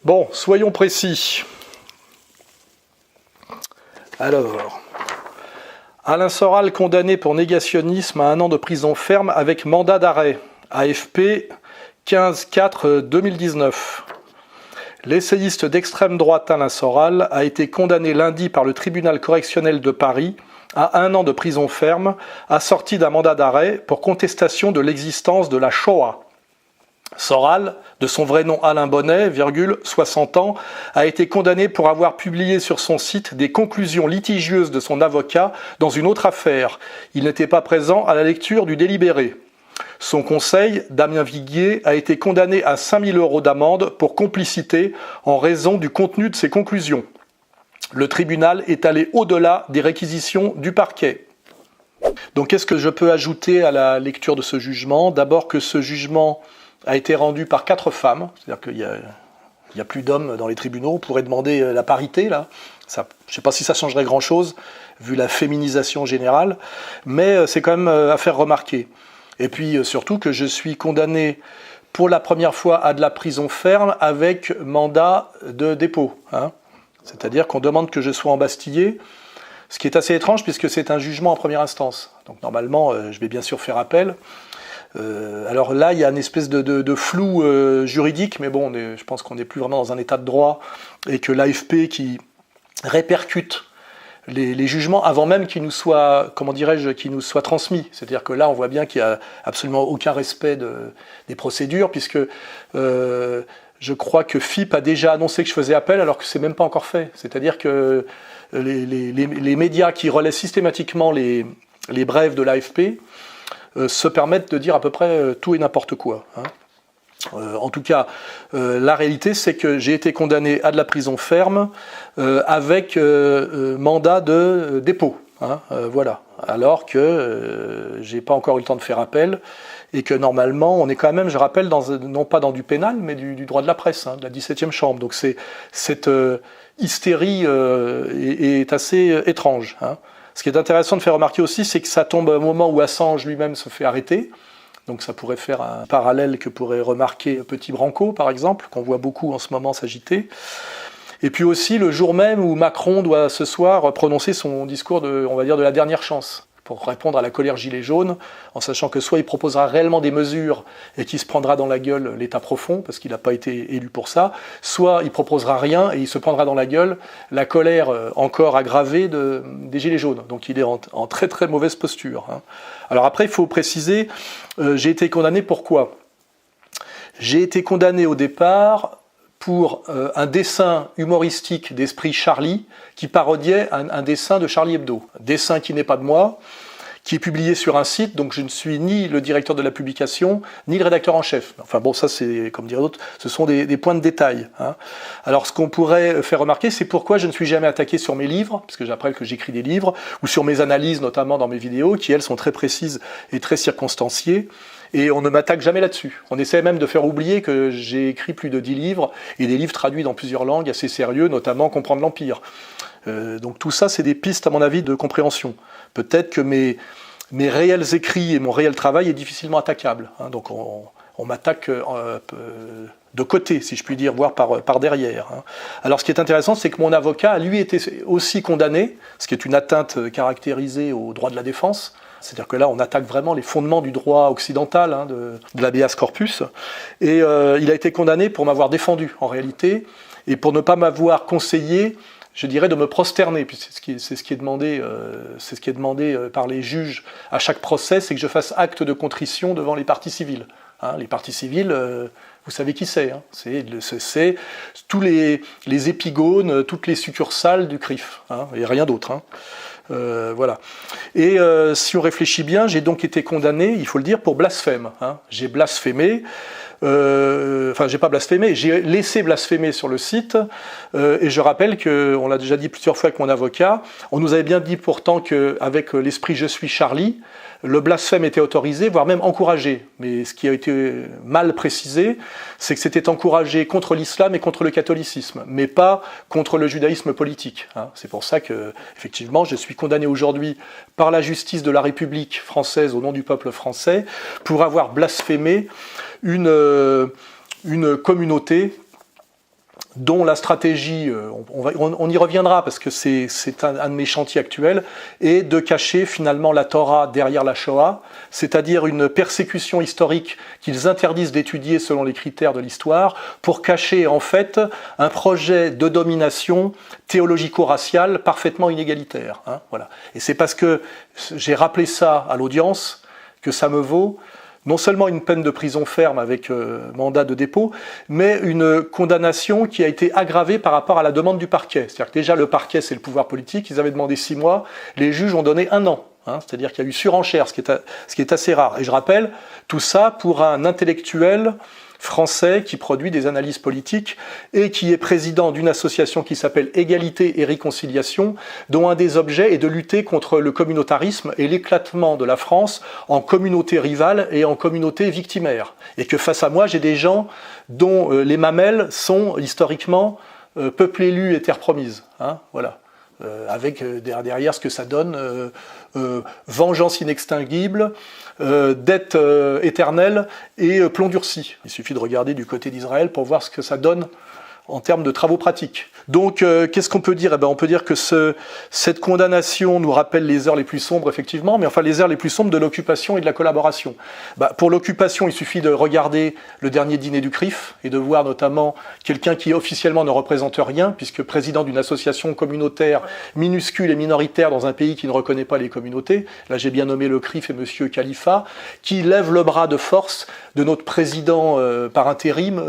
Bon, soyons précis. Alors, Alain Soral condamné pour négationnisme à 1 an de prison ferme avec mandat d'arrêt. AFP 15-4-2019. L'essayiste d'extrême droite Alain Soral a été condamné lundi par le tribunal correctionnel de Paris à 1 an de prison ferme, assorti d'un mandat d'arrêt pour contestation de l'existence de la Shoah. Soral, de son vrai nom Alain Bonnet, 60 ans, a été condamné pour avoir publié sur son site des conclusions litigieuses de son avocat dans une autre affaire. Il n'était pas présent à la lecture du délibéré. Son conseil, Damien Viguier, a été condamné à 5 000 € d'amende pour complicité en raison du contenu de ses conclusions. Le tribunal est allé au-delà des réquisitions du parquet. Donc qu'est-ce que je peux ajouter à la lecture de ce jugement ? D'abord que ce jugement a été rendu par 4 femmes, c'est-à-dire qu'il y a plus d'hommes dans les tribunaux, on pourrait demander la parité, là. Ça, je ne sais pas si ça changerait grand-chose, vu la féminisation générale, mais c'est quand même à faire remarquer. Et puis surtout que je suis condamné pour la première fois à de la prison ferme avec mandat de dépôt. C'est-à-dire qu'on demande que je sois embastillé, ce qui est assez étrange puisque c'est un jugement en première instance. Donc normalement, je vais bien sûr faire appel. Alors là, il y a une espèce de flou juridique, mais bon, je pense qu'on n'est plus vraiment dans un état de droit et que l'AFP qui répercute les jugements avant même qu'ils nous soient, qu'ils nous soient transmis. C'est-à-dire que là, on voit bien qu'il n'y a absolument aucun respect des procédures, puisque je crois que FIP a déjà annoncé que je faisais appel alors que c'est même pas encore fait. C'est-à-dire que les médias qui relaient systématiquement les brèves de l'AFP se permettent de dire à peu près tout et n'importe quoi. En tout cas, la réalité, c'est que j'ai été condamné à de la prison ferme avec mandat de dépôt. Voilà. Alors que j'ai pas encore eu le temps de faire appel et que normalement, on est quand même, je rappelle, non pas dans du pénal, mais du droit de la presse, de la 17e chambre. Donc cette hystérie est assez étrange. Ce qui est intéressant de faire remarquer aussi, c'est que ça tombe à un moment où Assange lui-même se fait arrêter. Donc ça pourrait faire un parallèle que pourrait remarquer Petit Branco, par exemple, qu'on voit beaucoup en ce moment s'agiter. Et puis aussi le jour même où Macron doit ce soir prononcer son discours de la dernière chance, pour répondre à la colère gilet jaune, en sachant que soit il proposera réellement des mesures et qu'il se prendra dans la gueule l'État profond, parce qu'il n'a pas été élu pour ça, soit il proposera rien et il se prendra dans la gueule la colère encore aggravée des gilets jaunes. Donc il est en très très mauvaise posture. Alors après, il faut préciser, j'ai été condamné pour quoi ? J'ai été condamné au départ pour un dessin humoristique d'Esprit Charlie qui parodiait un dessin de Charlie Hebdo. Dessin qui n'est pas de moi, qui est publié sur un site, donc je ne suis ni le directeur de la publication, ni le rédacteur en chef. Enfin bon, ça c'est, comme diraient d'autres, ce sont des points de détail. Alors ce qu'on pourrait faire remarquer, c'est pourquoi je ne suis jamais attaqué sur mes livres, parce que j'appelle que j'écris des livres, ou sur mes analyses, notamment dans mes vidéos, qui elles sont très précises et très circonstanciées, et on ne m'attaque jamais là-dessus. On essaie même de faire oublier que j'ai écrit plus de 10 livres, et des livres traduits dans plusieurs langues assez sérieux, notamment Comprendre l'Empire. Donc tout ça, c'est des pistes, à mon avis, de compréhension. Peut-être que mes réels écrits et mon réel travail est difficilement attaquable. Donc on m'attaque de côté, si je puis dire, voire par derrière. Alors ce qui est intéressant, c'est que mon avocat, lui, était aussi condamné, ce qui est une atteinte caractérisée au droit de la défense. C'est-à-dire que là, on attaque vraiment les fondements du droit occidental, de l'habeas corpus. Et il a été condamné pour m'avoir défendu, en réalité, et pour ne pas m'avoir conseillé, je dirais, de me prosterner. Puis c'est ce qui est demandé par les juges à chaque procès, c'est que je fasse acte de contrition devant les parties civiles. Les parties civiles, vous savez qui c'est. C'est tous les épigones, toutes les succursales du CRIF. Et rien d'autre. Voilà. Et si on réfléchit bien, j'ai donc été condamné, il faut le dire, pour blasphème. J'ai blasphémé. J'ai pas blasphémé, j'ai laissé blasphémer sur le site, et je rappelle qu'on l'a déjà dit plusieurs fois avec mon avocat, on nous avait bien dit pourtant qu'avec l'esprit « Je suis Charlie », le blasphème était autorisé, voire même encouragé. Mais ce qui a été mal précisé, c'est que c'était encouragé contre l'islam et contre le catholicisme, mais pas contre le judaïsme politique. C'est pour ça que, effectivement, je suis condamné aujourd'hui par la justice de la République française au nom du peuple français pour avoir blasphémé une communauté dont la stratégie, on y reviendra parce que c'est un de mes chantiers actuels, est de cacher finalement la Torah derrière la Shoah, c'est-à-dire une persécution historique qu'ils interdisent d'étudier selon les critères de l'histoire, pour cacher en fait un projet de domination théologico-raciale parfaitement inégalitaire. Hein, voilà. Et c'est parce que j'ai rappelé ça à l'audience que ça me vaut non seulement une peine de prison ferme avec mandat de dépôt, mais une condamnation qui a été aggravée par rapport à la demande du parquet. C'est-à-dire que déjà le parquet, c'est le pouvoir politique, ils avaient demandé 6 mois, les juges ont donné 1 an. Hein, c'est-à-dire qu'il y a eu surenchère, ce qui est assez rare. Et je rappelle, tout ça pour un intellectuel français qui produit des analyses politiques et qui est président d'une association qui s'appelle Égalité et Réconciliation, dont un des objets est de lutter contre le communautarisme et l'éclatement de la France en communautés rivales et en communautés victimaires. Et que face à moi, j'ai des gens dont les mamelles sont historiquement peuple élu et terre promise. Hein, voilà. Avec derrière ce que ça donne, vengeance inextinguible, dette éternelle et plomb durci. Il suffit de regarder du côté d'Israël pour voir ce que ça donne en termes de travaux pratiques. Donc, qu'est-ce qu'on peut dire ? Eh bien, on peut dire que cette condamnation nous rappelle les heures les plus sombres, effectivement, mais enfin les heures les plus sombres de l'occupation et de la collaboration. Pour l'occupation, il suffit de regarder le dernier dîner du CRIF et de voir notamment quelqu'un qui officiellement ne représente rien, puisque président d'une association communautaire minuscule et minoritaire dans un pays qui ne reconnaît pas les communautés. Là, j'ai bien nommé le CRIF et M. Khalifa, qui lève le bras de force de notre président par intérim,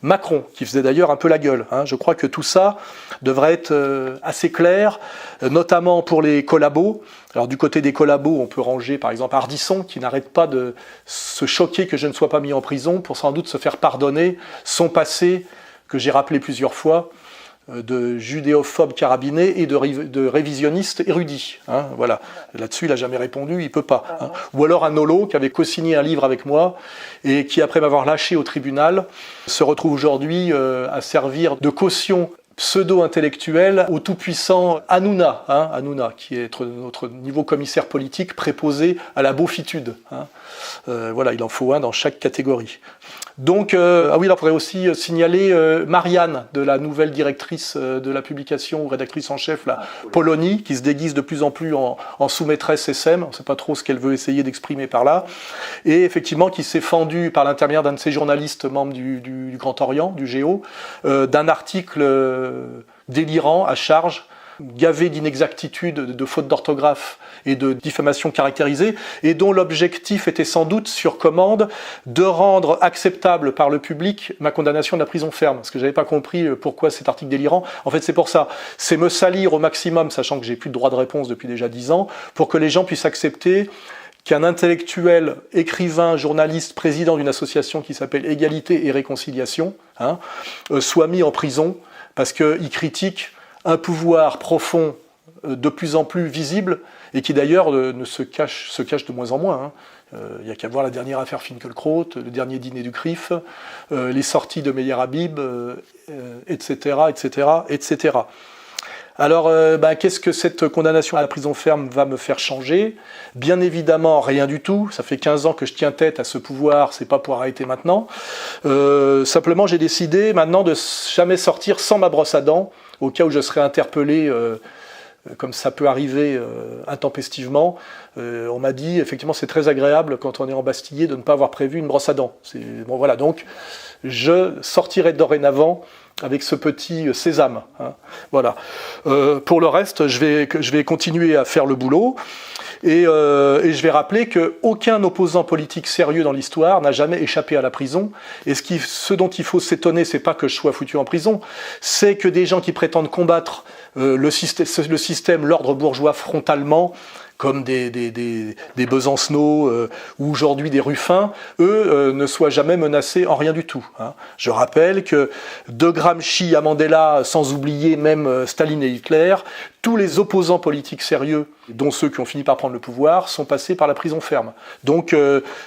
Macron, qui faisait d'ailleurs un peu la gueule. Hein. Je crois que tout ça devrait être assez clair, notamment pour les collabos. Alors du côté des collabos, on peut ranger par exemple Ardisson, qui n'arrête pas de se choquer que je ne sois pas mis en prison, pour sans doute se faire pardonner son passé, que j'ai rappelé plusieurs fois, de judéophobe carabiné et de révisionniste érudit. Hein, voilà. Là-dessus, il n'a jamais répondu, il ne peut pas. Hein. Ou alors un Nolo qui avait co-signé un livre avec moi et qui, après m'avoir lâché au tribunal, se retrouve aujourd'hui à servir de caution pseudo-intellectuel au tout-puissant Hanouna, hein, Hanouna, qui est notre niveau commissaire politique préposé à la beaufitude. Hein. Voilà, il en faut un dans chaque catégorie. Donc, ah oui, il faudrait aussi signaler Marianne, de la nouvelle directrice de la publication, ou rédactrice en chef, la Polonie, qui se déguise de plus en plus en sous-maîtresse SM, on ne sait pas trop ce qu'elle veut essayer d'exprimer par là, et effectivement qui s'est fendue par l'intermédiaire d'un de ses journalistes membres du Grand Orient, du Géo, d'un article délirant à charge, gavé d'inexactitudes, de fautes d'orthographe et de diffamation caractérisée, et dont l'objectif était sans doute, sur commande, de rendre acceptable par le public ma condamnation de la prison ferme. Parce que je n'avais pas compris pourquoi cet article délirant. En fait, c'est pour ça. C'est me salir au maximum, sachant que j'ai plus de droit de réponse depuis déjà 10 ans, pour que les gens puissent accepter qu'un intellectuel, écrivain, journaliste, président d'une association qui s'appelle Égalité et Réconciliation, hein, soit mis en prison parce qu'il critique un pouvoir profond de plus en plus visible et qui d'ailleurs se cache de moins en moins. Hein. Il n'y a qu'à voir la dernière affaire Finkielkraut, le dernier dîner du CRIF, les sorties de Meyer Habib, etc., etc., etc. Alors, qu'est-ce que cette condamnation à la prison ferme va me faire changer ? Bien évidemment, rien du tout. Ça fait 15 ans que je tiens tête à ce pouvoir, c'est pas pour arrêter maintenant. Simplement, j'ai décidé maintenant de jamais sortir sans ma brosse à dents, au cas où je serais interpellé, comme ça peut arriver intempestivement. On m'a dit, effectivement, c'est très agréable quand on est embastillé de ne pas avoir prévu une brosse à dents. Bon, voilà, donc je sortirai dorénavant avec ce petit sésame. Hein. Voilà. Pour le reste, je vais continuer à faire le boulot et je vais rappeler qu'aucun opposant politique sérieux dans l'histoire n'a jamais échappé à la prison. Et ce dont il faut s'étonner, c'est pas que je sois foutu en prison, c'est que des gens qui prétendent combattre le système, l'ordre bourgeois frontalement, comme des Besancenot ou aujourd'hui des Ruffin, eux ne soient jamais menacés en rien du tout. Hein. Je rappelle que de Gramsci à Mandela, sans oublier même Staline et Hitler, tous les opposants politiques sérieux, dont ceux qui ont fini par prendre le pouvoir, sont passés par la prison ferme. Donc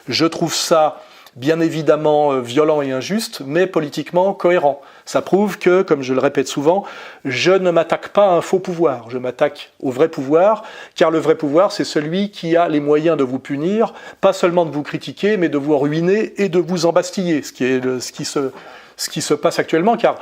je trouve ça bien évidemment violent et injuste, mais politiquement cohérent. Ça prouve que, comme je le répète souvent, je ne m'attaque pas à un faux pouvoir, je m'attaque au vrai pouvoir, car le vrai pouvoir, c'est celui qui a les moyens de vous punir, pas seulement de vous critiquer, mais de vous ruiner et de vous embastiller, ce qui se passe actuellement, car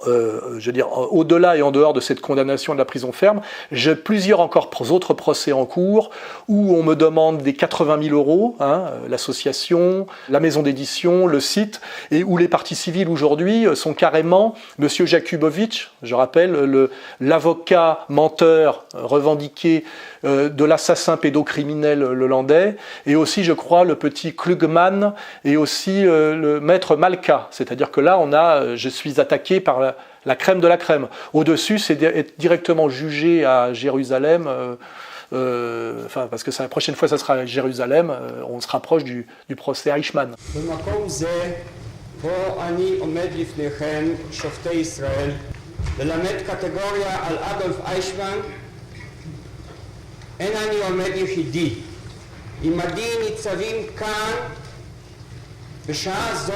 je veux dire, au-delà et en dehors de cette condamnation de la prison ferme, j'ai plusieurs encore autres procès en cours où on me demande des 80 000 euros, hein, l'association, la maison d'édition, le site, et où les parties civiles aujourd'hui sont carrément M. Jakubowicz, je rappelle, l'avocat menteur revendiqué de l'assassin pédocriminel hollandais, et aussi, je crois, le petit Klugman, et aussi le maître Malka. C'est-à-dire que là, je suis attaqué par la crème de la crème. Au-dessus, c'est être directement jugé à Jérusalem, parce que la prochaine fois, ça sera à Jérusalem, on se rapproche du procès Eichmann. אינני עומד יחידי. עמדי ניצבים כאן בשעה זו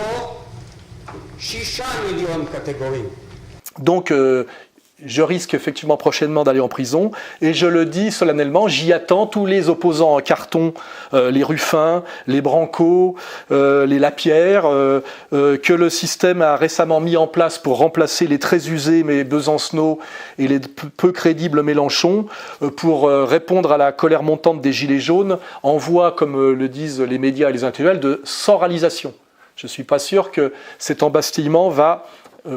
6 מיליון קטגורים. Donc, je risque effectivement prochainement d'aller en prison, et je le dis solennellement, j'y attends tous les opposants en carton, les Ruffin, les Branco, les Lapierre, que le système a récemment mis en place pour remplacer les très usés mais Besancenot et les peu crédibles Mélenchon, pour répondre à la colère montante des Gilets jaunes, en voie, comme le disent les médias et les intellectuels, de soralisation. Je ne suis pas sûr que cet embastillement va,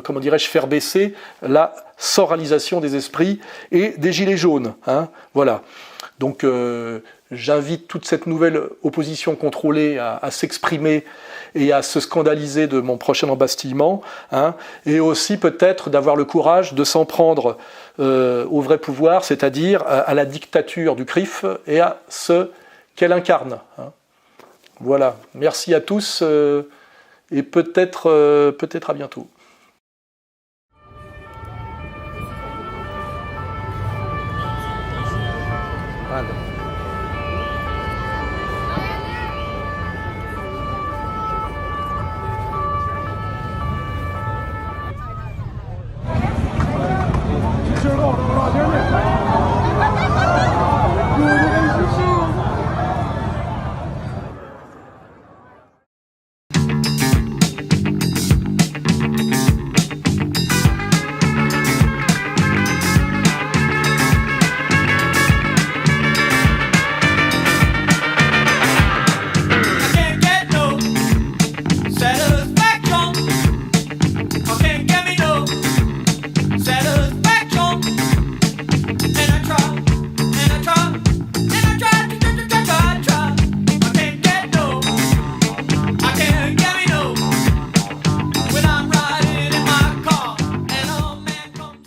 comment dirais-je, faire baisser la soralisation des esprits et des gilets jaunes. Hein, voilà. Donc j'invite toute cette nouvelle opposition contrôlée à s'exprimer et à se scandaliser de mon prochain embastillement, hein, et aussi peut-être d'avoir le courage de s'en prendre au vrai pouvoir, c'est-à-dire à la dictature du CRIF et à ce qu'elle incarne. Hein. Voilà. Merci à tous et peut-être à bientôt.